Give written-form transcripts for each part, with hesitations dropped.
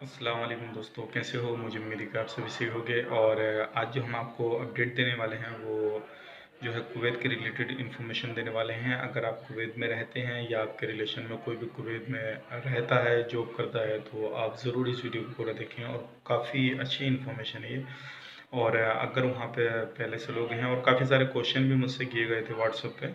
अस्सलाम वालेकुम दोस्तों, कैसे हो? मुझे उम्मीद है कि आप सभी सही होंगे। और आज जो हम आपको अपडेट देने वाले हैं वो जो है कुवैत के रिलेटेड इन्फॉर्मेशन देने वाले हैं। अगर आप कुवैत में रहते हैं या आपके रिलेशन में कोई भी कुवैत में रहता है, जॉब करता है, तो आप ज़रूर इस वीडियो को पूरा देखें और काफ़ी अच्छी इन्फॉर्मेशन है ये। और अगर वहाँ पे पहले से लोग हैं, और काफ़ी सारे क्वेश्चन भी मुझसे किए गए थे व्हाट्सएप पे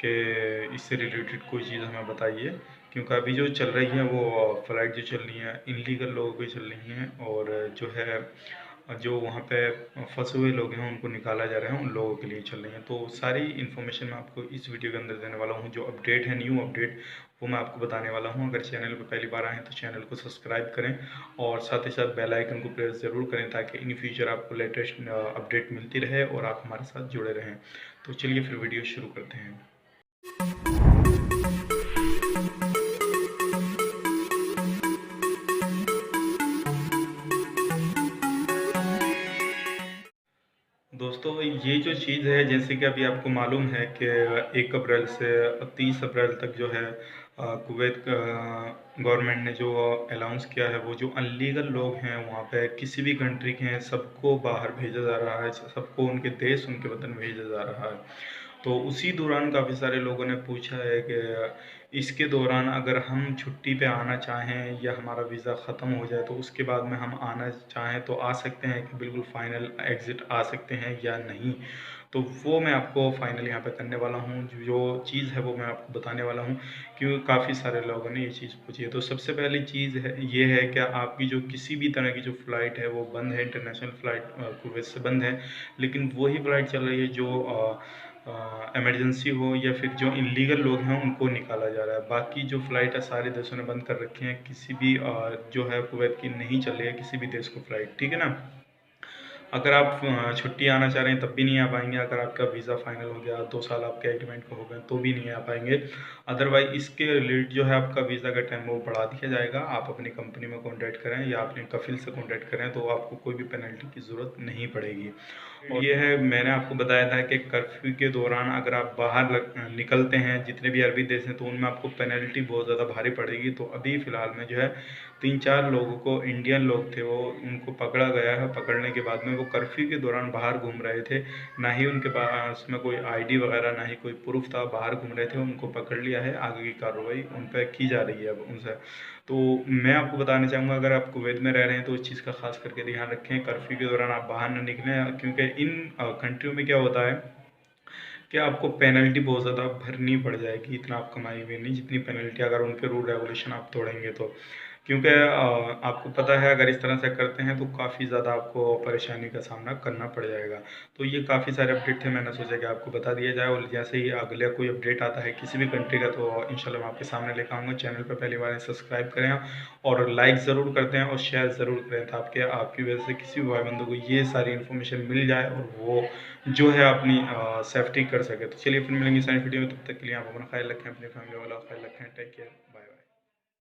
कि इससे रिलेटेड कोई चीज़ हमें बताइए, क्योंकि अभी जो चल रही है वो फ़्लाइट जो चल रही है इनलीगल लोगों की चल रही हैं, और जो वहाँ पे फंसे हुए लोग हैं उनको निकाला जा रहा है, उन लोगों के लिए चल रही हैं। तो सारी इन्फॉर्मेशन मैं आपको इस वीडियो के अंदर देने वाला हूँ। जो अपडेट है, न्यू अपडेट, वो मैं आपको बताने वाला हूँ। अगर चैनल पर पहली बार आए हैं तो चैनल को सब्सक्राइब करें और साथ ही साथ बेल आइकन को प्रेस ज़रूर करें, ताकि इन फ्यूचर आपको लेटेस्ट अपडेट मिलती रहे और आप हमारे साथ जुड़े रहें। तो चलिए फिर वीडियो शुरू करते हैं। दोस्तों, ये जो चीज़ है, जैसे कि अभी आपको मालूम है कि 1 अप्रैल से 30 अप्रैल तक जो है कुवैत गवर्नमेंट ने जो अनाउंस किया है, वो जो अनलीगल लोग हैं वहाँ पे किसी भी कंट्री के हैं, सबको बाहर भेजा जा रहा है, सबको उनके देश, उनके वतन भेजा जा रहा है। तो उसी दौरान काफ़ी सारे लोगों ने पूछा है कि इसके दौरान अगर हम छुट्टी पे आना चाहें या हमारा वीज़ा ख़त्म हो जाए तो उसके बाद में हम आना चाहें तो आ सकते हैं कि बिल्कुल फ़ाइनल एग्ज़िट आ सकते हैं या नहीं। तो वो मैं आपको फ़ाइनल यहाँ पे करने वाला हूँ, जो चीज़ है वो मैं आपको बताने वाला हूँ, क्योंकि काफ़ी सारे लोगों ने ये चीज़ पूछी है। तो सबसे पहली चीज़ है ये है कि आपकी जो किसी भी तरह की जो फ़्लाइट है वो बंद है, इंटरनेशनल फ़्लाइट कुवैत से बंद है। लेकिन वही फ़्लाइट चल रही है जो इमरजेंसी हो या फिर जो इल्लीगल लोग हैं उनको निकाला जा रहा है। बाकी जो फ़्लाइट है सारे देशों ने बंद कर रखी हैं, किसी भी जो है कुवैत की नहीं चल रही है किसी भी देश को फ़्लाइट, ठीक है ना? अगर आप छुट्टी आना चाह रहे हैं तब भी नहीं आ पाएंगे। अगर आपका वीज़ा फाइनल हो गया, 2 साल आपके एग्रीमेंट को हो गए, तो भी नहीं आ पाएंगे। अदरवाइज इसके रिलेटेड जो है आपका वीज़ा का टाइम वो बढ़ा दिया जाएगा। आप अपनी कंपनी में कॉन्टैक्ट करें या अपने कफिल से कॉन्टैक्ट करें, तो आपको कोई भी पेनल्टी की ज़रूरत नहीं पड़ेगी। और ये है, मैंने आपको बताया था कि कर्फ्यू के दौरान अगर आप बाहर निकलते हैं, जितने भी अरबी देश हैं, तो उनमें आपको पेनल्टी बहुत ज़्यादा भारी पड़ेगी। तो अभी फ़िलहाल में जो है 3-4 लोगों को, इंडियन लोग थे वो, उनको पकड़ा गया है। पकड़ने के बाद में वो कर्फ्यू के दौरान बाहर घूम रहे थे, ना ही उनके पास में कोई आईडी वगैरह, ना ही कोई प्रूफ था, बाहर घूम रहे थे, उनको पकड़ लिया है। आगे की कार्रवाई उन पर की जा रही है अब उनसे। तो मैं आपको बताना चाहूँगा, अगर आप कुवैत में रह रहे हैं तो इस चीज़ का खास करके ध्यान रखें, कर्फ्यू के दौरान आप बाहर ना निकलें, क्योंकि इन कंट्रियों में क्या होता है कि आपको पेनल्टी बहुत ज़्यादा भरनी पड़ जाएगी। इतना आप कमाएंगे नहीं जितनी पेनल्टी अगर उनके रूल रेगुलेशन आप तोड़ेंगे तो। क्योंकि आपको पता है अगर इस तरह से करते हैं तो काफ़ी ज़्यादा आपको परेशानी का सामना करना पड़ जाएगा। तो ये काफ़ी सारे अपडेट थे, मैंने सोचा कि आपको बता दिया जाए। और जैसे ही अगला कोई अपडेट आता है किसी भी कंट्री का, तो इंशाल्लाह मैं आपके सामने लेकर आऊँगा। चैनल पर पहली बार सब्सक्राइब करें और लाइक ज़रूर करते हैं और शेयर ज़रूर करें, ताकि आपकी वजह से किसी भी भाई बंधु को ये सारी इन्फॉर्मेशन मिल जाए और वो जो है अपनी सेफ्टी कर सके। तो चलिए फिर मिलेंगे इस वीडियो में, तब तक के लिए आप अपना ख्याल रखें, अपनी फैमिली वाला ख्याल रखें। Take care, bye.